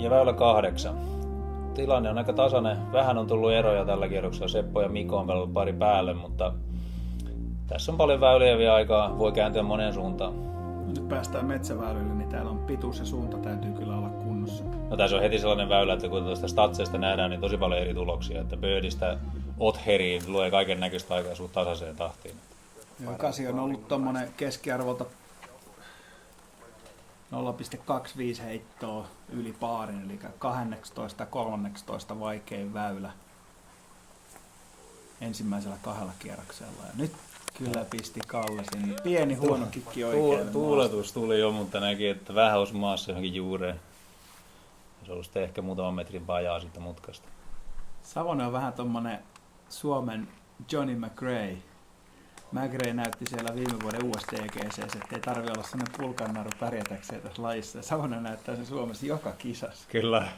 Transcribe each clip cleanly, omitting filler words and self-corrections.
ja väylä 8. Tilanne on aika tasainen. Vähän on tullut eroja tällä kierroksella. Seppo ja Mikko on pelannut pari päälle, mutta tässä on paljon väyliä vielä aikaa. Voi kääntyä moneen suuntaan. No nyt päästään metsäväylille, niin täällä on pituus ja suunta täytyy kyllä olla kunnossa. No tässä on heti sellainen väylä, että kun tuosta statseista nähdään, niin tosi paljon eri tuloksia. Että Birdistä Otheriin tulee kaiken näköistä aikaa suht tasaiseen tahtiin. Joo, 8 on ollut tommonen keskiarvolta 0,25 heittoa yli paarin, eli 12 ja 13 vaikein väylä ensimmäisellä 2 kierroksella. Ja nyt kyllä pisti Kalle sinne. Pieni huono kikki oikealle. Tuuletus tuli jo, mutta näki, että vähän olisi maassa johonkin juureen. Se olisi ehkä muutaman metrin vajaa siitä mutkasta. Savonen on vähän tommonen Suomen Johnny McRae. McRae näytti siellä viime vuoden USDGC:ssä, että ei tarvitse olla sellainen pulkannaru pärjätäkseen tässä lajissa. Savonen näyttää sen Suomessa joka kisassa. Kyllä.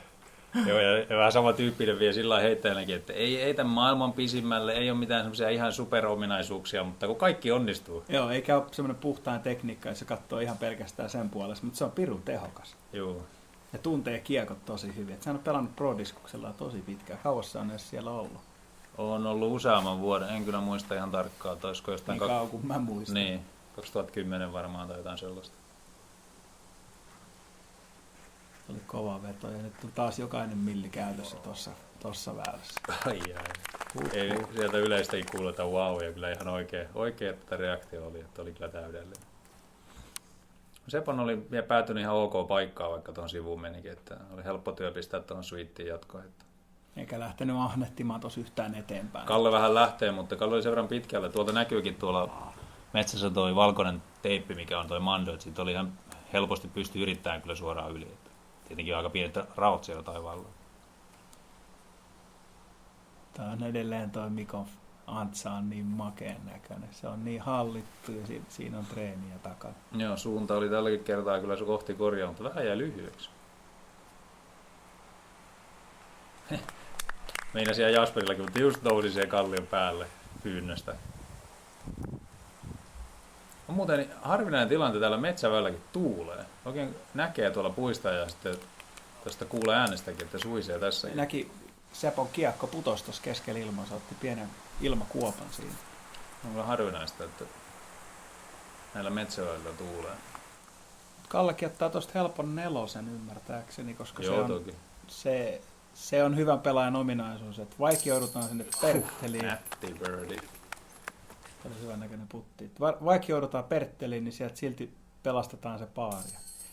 Joo, ja vähän sama tyyppinen vielä sillä heittäjälläkin, että ei tämän maailman pisimmälle, ei ole mitään semmoisia ihan superominaisuuksia, mutta kun kaikki onnistuu. Joo, eikä ole semmoinen puhtaan tekniikka, jos se katsoo ihan pelkästään sen puolesta, mutta se on pirun tehokas. Joo. Ja tuntee kiekot tosi hyvin. Sehän on pelannut Pro-diskuksella tosi pitkään. Kauas se on edes siellä ollut? On ollut useamman vuoden, en kyllä muista ihan tarkkaan, että olisiko jostain... Niin kauan kuin mä muistan. Niin, 2010 varmaan tai jotain sellaista. Oli kova veto ja nyt on taas jokainen milli käytössä tossa väylässä. Ai. Ei, sieltä yleistä ei kuuleta wow, ja kyllä ihan oikea tätä reaktio oli, että oli kyllä täydellinen. Sepon oli vielä päätynyt ihan ok paikkaa, vaikka tuon sivuun menikin, että oli helppo työ pistää tuohon suittiin jatkoon. Eikä lähtenyt ahnehtimaan tuossa yhtään eteenpäin. Kalle vähän lähtee, mutta Kalle oli sen verran pitkällä. Tuolta näkyykin tuolla metsässä toi valkoinen teippi, mikä on toi Mando, että siitä oli ihan helposti pysty yrittämään kyllä suoraan yli. Että tietenkin on aika pienet raot siellä taivaalla. Tämä on edelleen toi Mikon Antsa on niin makeen näköinen. Se on niin hallittu ja siinä on treeniä takana. Joo, suunta oli tälläkin kertaa kyllä se kohti korjaa, mutta vähän jäi lyhyeksi. Meinasin ihan Jasperillakin, mutta just nousi se kallion päälle pyynnöstä. On muuten harvinainen tilanne täällä metsäväylläkin tuulee. Oikein näkee tuolla puista ja sitten tästä kuulee äänestäkin, että suisee tässä. Näki Sepon kiekko putosi tuossa keskellä ilmaa, se otti pienen ilmakuopan siinä. On kyllä harvinaista, että näillä metsäväylillä tuulee. Kallekin ottaa tuosta helpon 4 ymmärtääkseni, koska se on hyvän pelaajan ominaisuus, että vaikka joudutaan sinne pertteliin. Nätti birdie. Oli hyvän näköinen putti. Vaikka joudutaan pertteliin, niin sieltä silti pelastetaan se paari.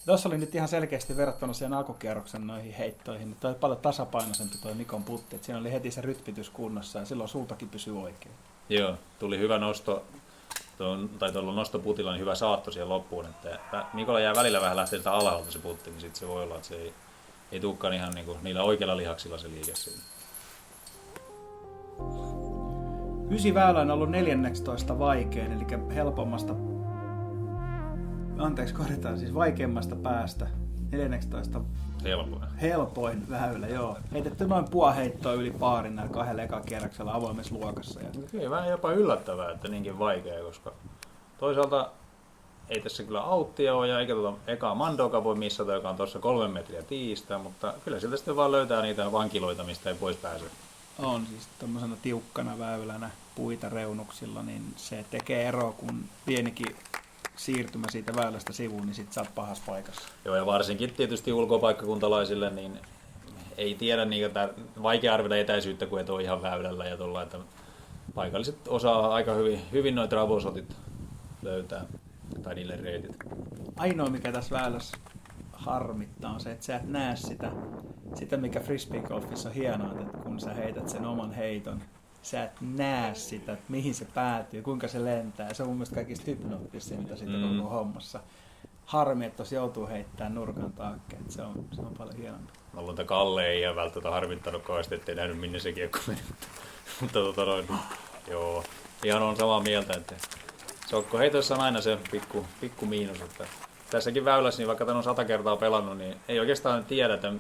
Tuossa oli nyt ihan selkeästi verrattuna siihen alkukierroksen noihin heittoihin, niin toi oli paljon tasapainoisempi toi Mikon putti. Et siinä oli heti se rytmitys kunnossa ja silloin sultakin pysyi oikein. Joo, tuli hyvä nosto, tuolla nostoputilla niin hyvä saatto siihen loppuun. Että Mikolla jää välillä vähän lähteä sitä alhaalta se putti, niin sitten se voi olla, että se ei tulekaan ihan niin kuin niillä oikeilla lihaksilla se liike siinä. 9 väylä on ollut 14 vaikein, eli siis vaikeimmasta päästä 14 helpoin väylä, joo. Heitetty noin puoheittoa yli paarin näillä 2 ekakierroksella avoimessa luokassa. Kyllä vähän jopa yllättävää, että niinkin vaikea, koska toisaalta ei tässä kyllä auttia ole, ja eikä ekaa Mandoka voi missata, joka on tuossa 3 metriä tiistää, mutta kyllä sieltä sitten vaan löytää niitä vankiloita, mistä ei pois pääse. On siis tommosena tiukkana väylänä puita reunuksilla, niin se tekee eroa, kun pienikin siirtymä siitä väylästä sivuun, niin sit sä oot pahassa paikassa. Joo, ja varsinkin tietysti ulkopaikkakuntalaisille, niin ei tiedä niitä, vaikea arvita etäisyyttä, kun et ole ihan väylällä ja tuolla, että paikalliset osaa aika hyvin noita trabosotit löytää, tai niille reitit. Ainoa, mikä tässä väylässä harmittaa, on se, että sä et näe sitä mikä frisbeegolfissa on hienoa, että kun sä heität sen oman heiton, sä et näe sitä, että mihin se päätyy, kuinka se lentää. Se on mun mielestä kaikista hypnoottisinta siitä koko hommassa. Harmi, että tuossa joutuu heittämään nurkan taakke, se on paljon hienompi. Luulen, Kalle ei ole välttämättä harmittanut kauheasti, ettei nähnyt minne se kiekko meni. Mutta joo, ihan on samaa mieltä, että sokkoheitossa on aina se pikku miinus. Että tässäkin väylässä, niin vaikka tämän on 100 kertaa pelannut, niin ei oikeastaan tiedä, että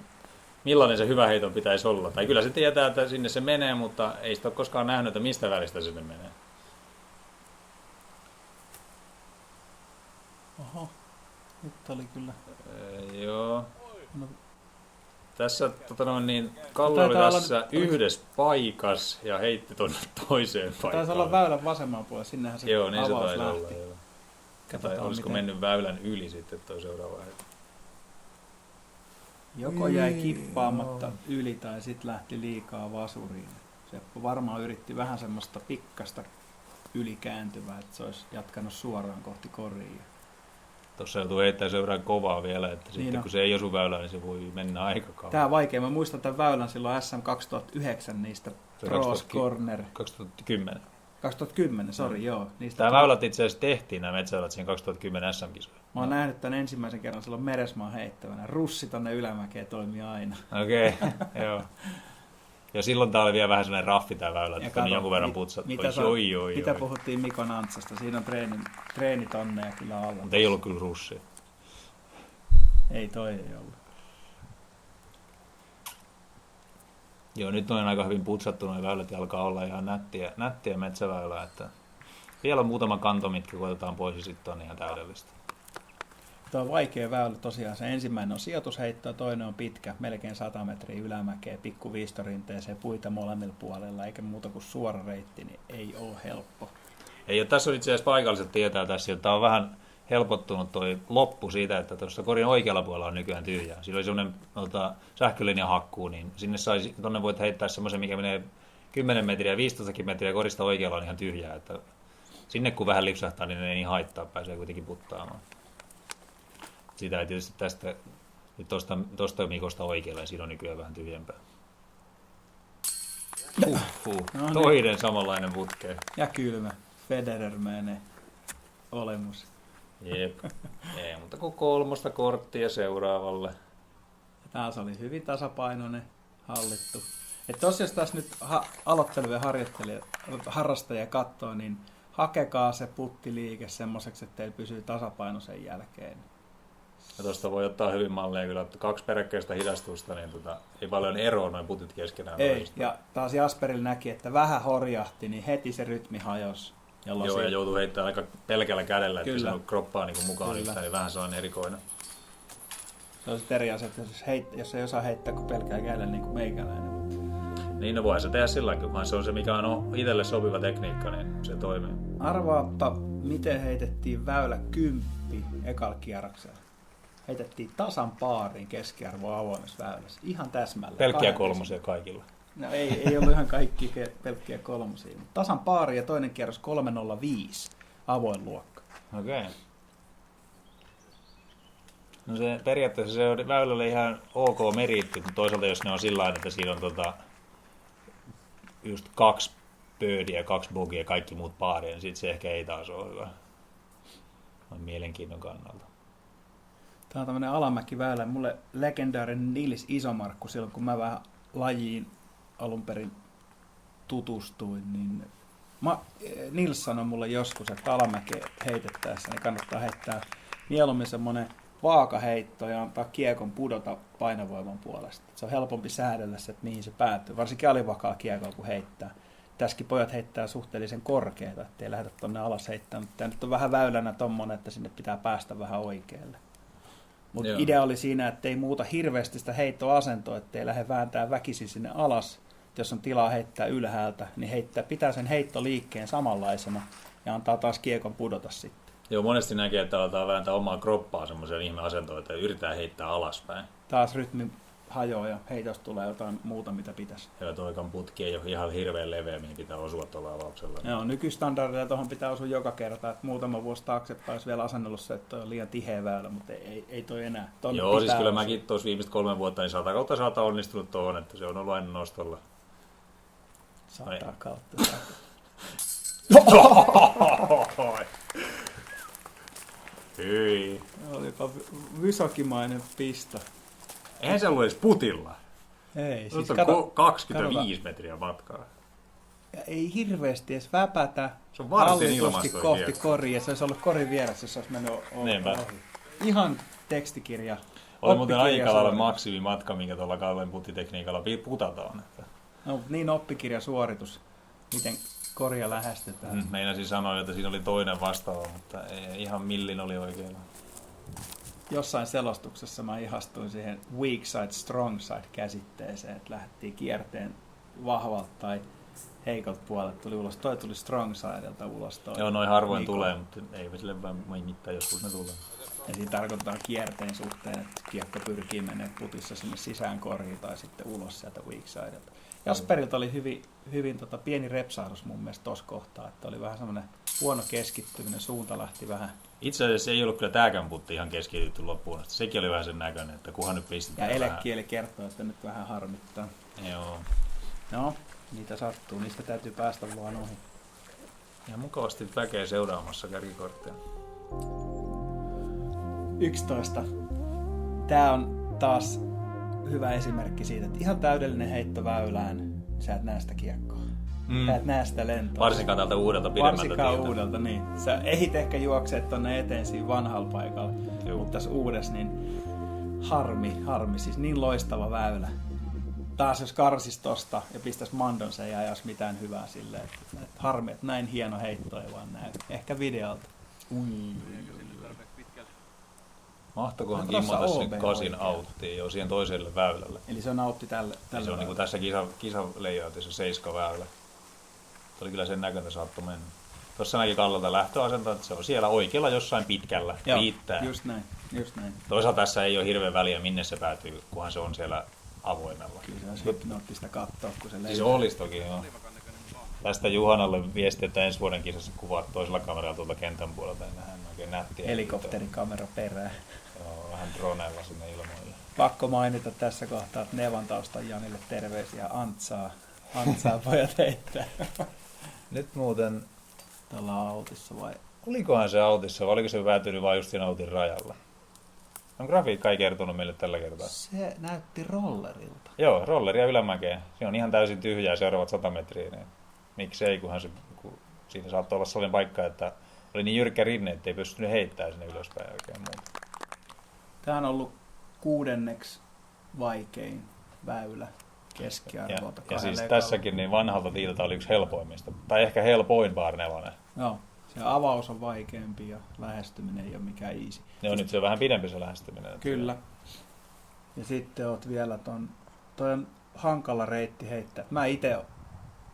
millainen se hyvä heiton pitäisi olla. Tai kyllä se tietää, että sinne se menee, mutta ei sitä ole koskaan nähnyt, että mistä välistä sinne menee. Oho, nyt oli kyllä. Joo. No, Tässä Kalle oli tässä yhdessä paikassa ja heitti tuonne toiseen paikkaan. Taisi olla väylän vasemmalla puolella, sinnehän se joo, niin se avaus taisi lähti. olla. Joo. Katsotaan, olisiko miten... mennyt väylän yli sitten toi seuraava heitto. Joko jäi kippaamatta yli tai sitten lähti liikaa vasuriin. Seppo varmaan yritti vähän semmoista pikkasta ylikääntyvää, että se olisi jatkanut suoraan kohti koria. Tuossa joutuu heittämään sen verran kovaa vielä, että Niin sitten kun se ei osu väylään, niin se voi mennä aika kauan. Tää on vaikea. Mä muistan tämän väylän silloin SM 2009 niistä Pros Corner. 2010. 2010, sori, joo. Niistä Tämä väylät itse asiassa tehtiin, nämä metsäväylät siihen 2010 SM-kisoja. Mä oon nähnyt tämän ensimmäisen kerran silloin Meresmaan heittävänä. Russi tonne ylämäkeen toimii aina. Okei, joo. Ja silloin tää oli vielä vähän sellainen raffi tää väylä, että on jonkun verran putsattu. Mitä puhuttiin Mikon Antsasta? Siinä on treenitonneja kyllä alla. Mutta ei ollut kyllä russia. Ei toi ei ollut. Joo, nyt on aika hyvin putsattu nuo väylät ja alkaa olla ihan nättiä metsäväylää. Että vielä on muutama kanto, mitkä koetetaan pois ja sitten on ihan täydellistä. Tuo on vaikea väylä tosiaan. Se ensimmäinen on sijoitusheitto, toinen on pitkä, melkein 100 metriä ylämäkeä, pikku viistorinteeseen, puita molemmilla puolella, eikä muuta kuin suora reitti, niin ei ole helppo. Ei, tässä on itse asiassa paikalliset tietää tässä, että tämä on vähän helpottunut toi loppu siitä, että tuossa korin oikealla puolella on nykyään tyhjää. Siinä oli semmoinen sähkölinjan hakkuu, niin tuonne voit heittää semmoisen, mikä menee 10 metriä, 15 metriä korista oikealla on ihan tyhjää. Että sinne kun vähän lipsahtaa, niin ei niin haittaa, pääsee kuitenkin puttaamaan. Sitä ei tietysti tästä, tuosta Mikosta oikealle, ja siinä on nykyään vähän tyhjempää. No, toinen samanlainen putkeen. Ja kylmä. Federermäinen olemus. Jep. Ei, mutta kuin 3 korttia seuraavalle. Taas oli hyvin tasapainoinen, hallittu. Että jos tässä nyt aloittelevia harrastajia katsoo, niin hakekaa se puttiliike semmoiseksi, että teillä pysyy tasapaino sen jälkeen. Ja tuosta voi ottaa hyvin malleja kyllä, että 2 peräkkäistä hidastusta, niin ei paljon eroa noin putit keskenään. Ei, ja taas Jasperilla näki, että vähän horjahti, niin heti se rytmi hajosi. Joo, ja joutuu heittämään aika pelkällä kädellä, että se on kroppaa niin mukaan, niin vähän se on erikoinen. Se on sitten eri asia, että jos ei osaa heittää kuin pelkkää kädellä niin kuin meikäläinen. Niin, no voihan se tehdä sillä tavalla, kun se on se, mikä on itselle sopiva tekniikka, niin se toimii. Arvaappa, miten heitettiin väylä 10 ekalla kierroksella. Heitettiin tasan paariin keskiarvoa avoimessa väylässä. Ihan täsmällä. Pelkkiä kolmosia kaikilla. No ei ollut ihan kaikki pelkkiä kolmosia. Mutta tasan paari ja toinen kierros 305 avoin luokka. Okei. No se periaatteessa se on väylälle ihan ok meriitti, mutta toisaalta jos ne on sillä tavalla, että siinä on just 2 birdiä ja 2 bogia ja kaikki muut paaria, niin sitten se ehkä ei taas ole hyvä. On mielenkiinnon kannalta. Tämä on tämmöinen alamäkiväylä. Mulle legendaarinen Nils Isomarkku silloin, kun mä vähän lajiin alun perin tutustuin, niin Nils sanoi mulle joskus, että alamäkeä heitettäessä niin kannattaa heittää mieluummin semmoinen vaakaheitto ja antaa kiekon pudota painovoiman puolesta. Se on helpompi säädellä se, että mihin se päätyy, varsinkin alivakaa kiekolla kun heittää. Tässäkin pojat heittää suhteellisen korkeata, ettei lähdetä tuonne alas heittämään, mutta tämä nyt on vähän väylänä tommonen, että sinne pitää päästä vähän oikealle. Mutta idea oli siinä, että ei muuta hirveästi sitä heittoasentoa, ettei lähde vääntää väkisin sinne alas. Jos on tilaa heittää ylhäältä, niin pitää sen heittoliikkeen samanlaisena ja antaa taas kiekon pudota sitten. Joo, monesti näkee, että aletaan vääntää omaa kroppaa semmoiseen ihmeasentoon, että yritetään heittää alaspäin. Taas rytmi hajoaa ja heitosta tulee jotain muuta, mitä pitäisi. Ja toikan putki ei ole ihan hirveän leveä, mihin pitää osua tuolla avauksella. Joo, nykystandardilla tuohon pitää osua joka kerta. Että muutama vuosi taaksepäin olisi vielä asennellut se, että toi on liian tiheä väylä, mutta ei toi enää. Joo, siis kyllä mäkin tuossa viimeiset 3 vuotta niin 100 kautta 100 onnistunut tuohon, että se on ollut aina nostolla. 100 kautta 100. Hyi. Oli jopa vysokimainen pisto. Eihän se ollut edes putilla. Ei, siis kato, 25 metriä matkaa. Ja ei hirveästi edes väpätä. Se on varsin ilmastoin kohti koria, ja se olisi ollut korin vieressä, jos olisi mennyt ohi. Ihan tekstikirja. Oli muuten aika lailla maksimimatka, minkä tuolla Kallen puttitekniikalla putataan. No niin oppikirjasuoritus, miten koria lähestytään. Meinasin sanoa, että siinä oli toinen vastaava, mutta ei, ihan millin oli oikein. jossain selostuksessa mä ihastuin siihen weak side, strong side käsitteeseen, että lähdettiin kierteen vahvalta tai heikolta puolelta tuli ulos. Toi tuli strong sidelta ulos. Joo, noin harvoin tulee, mutta ei sille vaan mitään, joskus ne tulee. Ja siinä tarkoittaa kierteen suhteen, että kiekko pyrkii menemään putissa sinne sisään koriin tai sitten ulos sieltä weak sidelta. Jasperilta oli hyvin pieni repsahdus mun mielestä tuossa kohtaa, että oli vähän semmoinen huono keskittyminen, suunta lähti vähän. Itse asiassa ei ollut kyllä tääkään putti ihan keskitytty loppuun asti. Sekin oli vähän sen näköinen, että kunhan nyt pistetään. Ja elekieli kertoo, että nyt vähän harmittaa. Joo. No, niitä sattuu, niistä täytyy päästä vaan ohi. Ja mukavasti väkeä seuraamassa kärkikortteja. 11. Tää on taas hyvä esimerkki siitä, että ihan täydellinen heitto väylään, sä et näe sitä kiekkoa. Sä et näe sitä lentoa. Varsinkaan tältä uudelta pidemmältä Varsinkaan tieltä. uudelta, niin. Sä ehit ehkä juokseet tonne eteen siinä vanhalla paikalla, Joo. mutta tässä uudessa, niin harmi, siis niin loistava väylä. Taas jos karsis tosta ja pistäisi Mandon, se ei ajaisi mitään hyvää silleen. Että harmi, että näin hieno heitto ei vaan näy. Ehkä videolta. Mahtokohan Tuossa kimmata sen OB kasin oikein. auttiin jo siihen toiselle väylälle. Eli se nautti tälle Se on niin kuin tässä kisaleijautissa 7 väylä. Se oli kyllä sen näköinen saattoi mennä. Tuossa näki Kallalta lähtöasentaa, että se on siellä oikealla jossain pitkällä. Joo, riittää. just näin. Toisaalta tässä ei ole hirveän väliä, minne se päätyy, kunhan se on siellä avoimella. Kyllä se olisi hypnoottista katsoa, kun se Siis leijaa. olisi toki, joo. Tästä Juhanalle viesti, että ensi vuoden kisassa kuvaat toisella kameralla tuolta kentän puolelta, ja nähdään oikein nättiä. Helikopterikamera perään. Joo, vähän droneilla sinne ilmoille. Pakko mainita tässä kohtaa, että Nevan taustan Janille terveisiä. Antsaa pojat heittää. Nyt muuten, Tällä autissa vai? olikohan se autissa vai oliko se päätynyt vain just siinä autin rajalla? On grafiikka ei kertonut meille tällä kertaa. Se näytti rollerilta. Joo, rolleria ylämäkeen. Se on ihan täysin tyhjää seuraavat 100 metriä. Niin miksei, kun siinä saattoi olla sellainen paikka, että oli niin jyrkkä rinne, ettei pystynyt heittämään sinne ylöspäin oikein muuta. Tämä on ollut 6. vaikein väylä keskiarvolta. Ja siis tässäkin niin vanhalta tiiltä oli yksi helpoimmista. Tai ehkä helpoin Bar 4. Joo, se avaus on vaikeampi ja lähestyminen ei ole mikään easy. Joo, nyt se on vähän pidempi se lähestyminen. Kyllä. Ja sitten oot vielä toi on hankala reitti heittää. Mä itse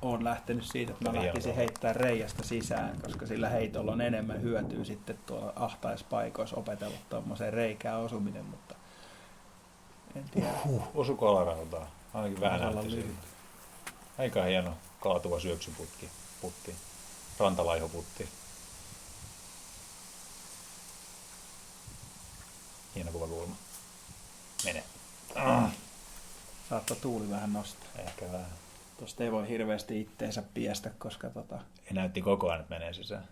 oon lähtenyt siitä, että mä lähtisin heittää reiästä sisään, koska sillä heitolla on enemmän hyötyä sitten tuolla ahtaispaikoissa opetella tuommoiseen reikään osuminen, mutta en tiedä. Osuko alarautaa? Ainakin vähän Osalla näytti lyhyt. siltä. Aika hieno kaatuva syöksyputti. Rantalaihoputti. Hieno kuva kulma. Mene. Saattaa tuuli vähän nostaa. Ehkä vähän. Tosta ei voi hirveästi itteensä piestä, koska Ja näytti koko ajan, että menee sisään.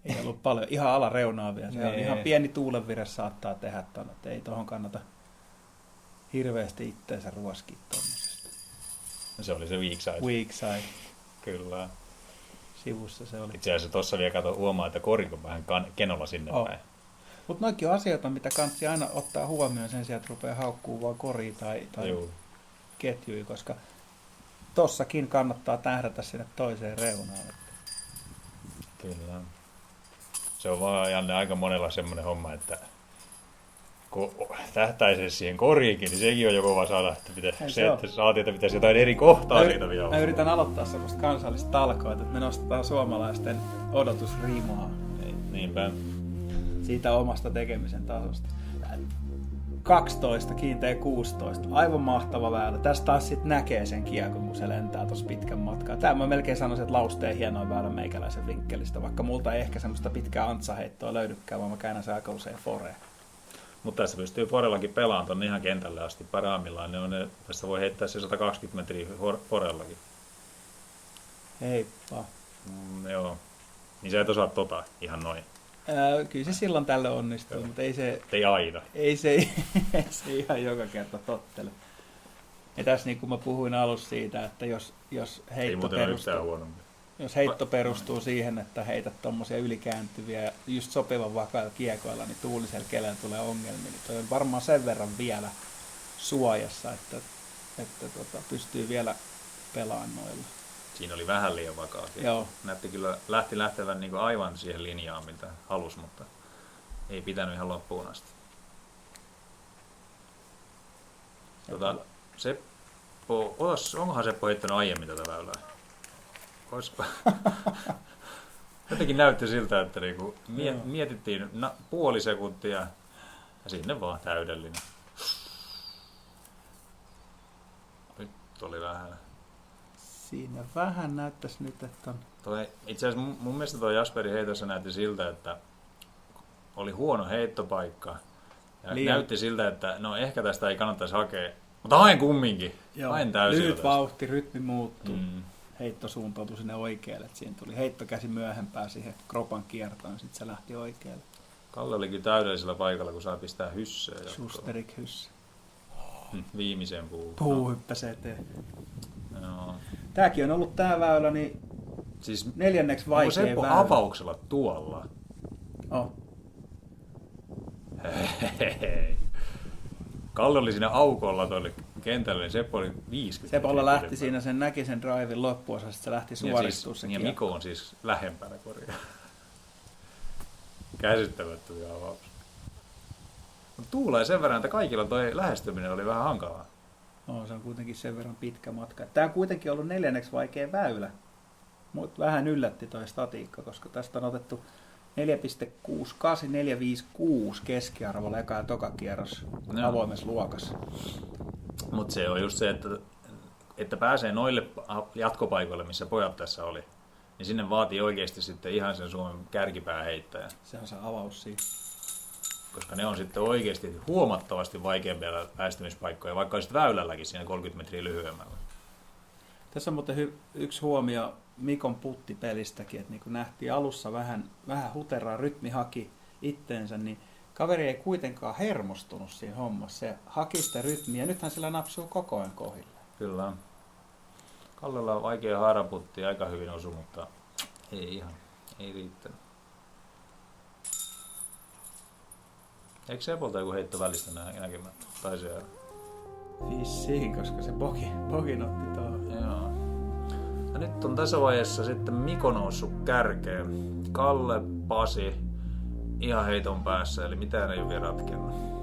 ei ollut paljon. Ihan alareunaa vielä. Se on Nee. ihan pieni tuulenvire saattaa tehdä ton, että ei tohon kannata hirveästi itteensä ruoskia tommosesta. Se oli se weak side. Weak side. Kyllä. Sivussa se oli. Itse asiassa tuossa vielä huomaa, että kori on vähän kenolla sinne Oh. päin. Mutta noikin on asioita, mitä kansi aina ottaa huomioon sen sijaan, että rupeaa haukkuu vaan koria tai Juu. ketjuja, koska tossakin kannattaa tähdätä sinne toiseen reunaan. Kyllä. Se on vaan Janne aika monella semmoinen homma, että kun tähtäisi siihen koriinkin, niin sekin on jo kova saada, että Ei se, se että saatiin, että pitäisi jotain eri kohtaa siitä vielä. Mä yritän aloittaa semmoista kansallista talkoita, että me nostetaan suomalaisten odotusrimaa Niinpä. siitä omasta tekemisen tasosta. 12, kiinteä 16. Aivan mahtava väylä. Tästä taas sit näkee sen kiekon, kun se lentää tuossa pitkän matkaa. Tää mä melkein sanoisin, että Lausteen hienoin väylä meikäläisen vinkkelistä, vaikka multa ei ehkä semmoista pitkää antsaheittoa löydykään, vaan mä käännän se aika usein foreen. Mutta tässä pystyy forellakin pelaamaan tonne ihan kentälle asti parhaimmillaan. Tässä voi heittää se 120 metriä forellakin. Heippa. Joo. Niin sä et osaa ihan noin. Kyllä se silloin tällöin onnistuu, mutta ei aina. se ihan joka kerta tottele. Ja tässä niin kuin mä puhuin alussa siitä, että jos Ei muuten ole yhtään huonompi. jos heitto perustuu siihen, että heität tommosia ylikääntyviä just sopivan vakailla kiekoilla, niin tuulisella keleellä tulee ongelmia. Niin toi on varmaan sen verran vielä suojassa, että pystyy vielä pelaamaan noilla. Siinä oli vähän liian vakaa. Joo. Näytti kyllä, lähti lähtevän niin kuin aivan siihen linjaan, mitä halusi, mutta ei pitänyt ihan loppuun asti. Seppo, onkohan Seppo heittänyt aiemmin tätä väylää? Koska jotenkin näytti siltä, että niinku mietittiin puoli sekuntia ja sinne vaan täydellinen. Nyt oli vähän. Siinä vähän näyttäisi nyt, että on... Itse asiassa mun mielestä tuo Jasperin heitossa näytti siltä, että oli huono heittopaikka. Ja näytti siltä, että no ehkä tästä ei kannattaisi hakea. Mutta haen kumminkin. Haen täysin. Lyhyt vauhti, rytmi muuttuu. Heitto suuntautui sinne oikealle. Et siinä tuli heittokäsi myöhempää siihen kropan kiertoon, ja sitten se lähti oikealle. Kalle olikin täydellisellä paikalla, kun saa pistää hyssöä. Schusterik hyssö. Viimeisen puuhun. Puu hyppäsi eteen. Joo. Tääkin on ollut tää väylä, niin siis 4. vaikein Seppo väylä. avauksella tuolla? Oh. Hei. Kalle oli siinä aukolla tuolle kentälle, niin Seppo oli 50. Seppolla lähti siinä, sen näki sen driven loppuosasta, se lähti suoristumaan se ja Mikko on siis lähempänä korjaa. Käsittämättömiä avaus. Tuulee sen verran, että kaikilla toi lähestyminen oli vähän hankalaa. No, se on kuitenkin sen verran pitkä matka. Tämä on kuitenkin ollut 4. vaikea väylä. Mut vähän yllätti toi statiikka, koska tästä on otettu 4,68, 4,56 keskiarvolla eka ja toka kierros avoimessa luokassa. Mutta se on just se, että pääsee noille jatkopaikoille, missä pojat tässä oli, niin sinne vaatii oikeasti sitten ihan sen Suomen kärkipääheittäjän. Se on se avaus siinä. Koska ne on sitten oikeasti huomattavasti vaikeampia lähestymispaikkoja, vaikka olisit väylälläkin siinä 30 metriä lyhyemmällä. Tässä on muuten yksi huomio Mikon puttipelistäkin, että niin kuin nähtiin alussa vähän huteraa, rytmi haki itteensä, niin kaveri ei kuitenkaan hermostunut siinä hommassa. Se haki sitä rytmiä ja nythän sillä napsuu koko ajan kohdille. Kyllä. Kallella on vaikea haaraputti, aika hyvin osu, mutta ei riittänyt. Eikö Sepolta joku heitto välistä näkemättä? Tai se Vissiin, koska se Bogin otti tuohon. Joo. Ja nyt on tässä vaiheessa sitten Mikko noussut kärkeen. Kalle, Pasi, ihan heiton päässä, eli mitään ei ole vielä ratkennut.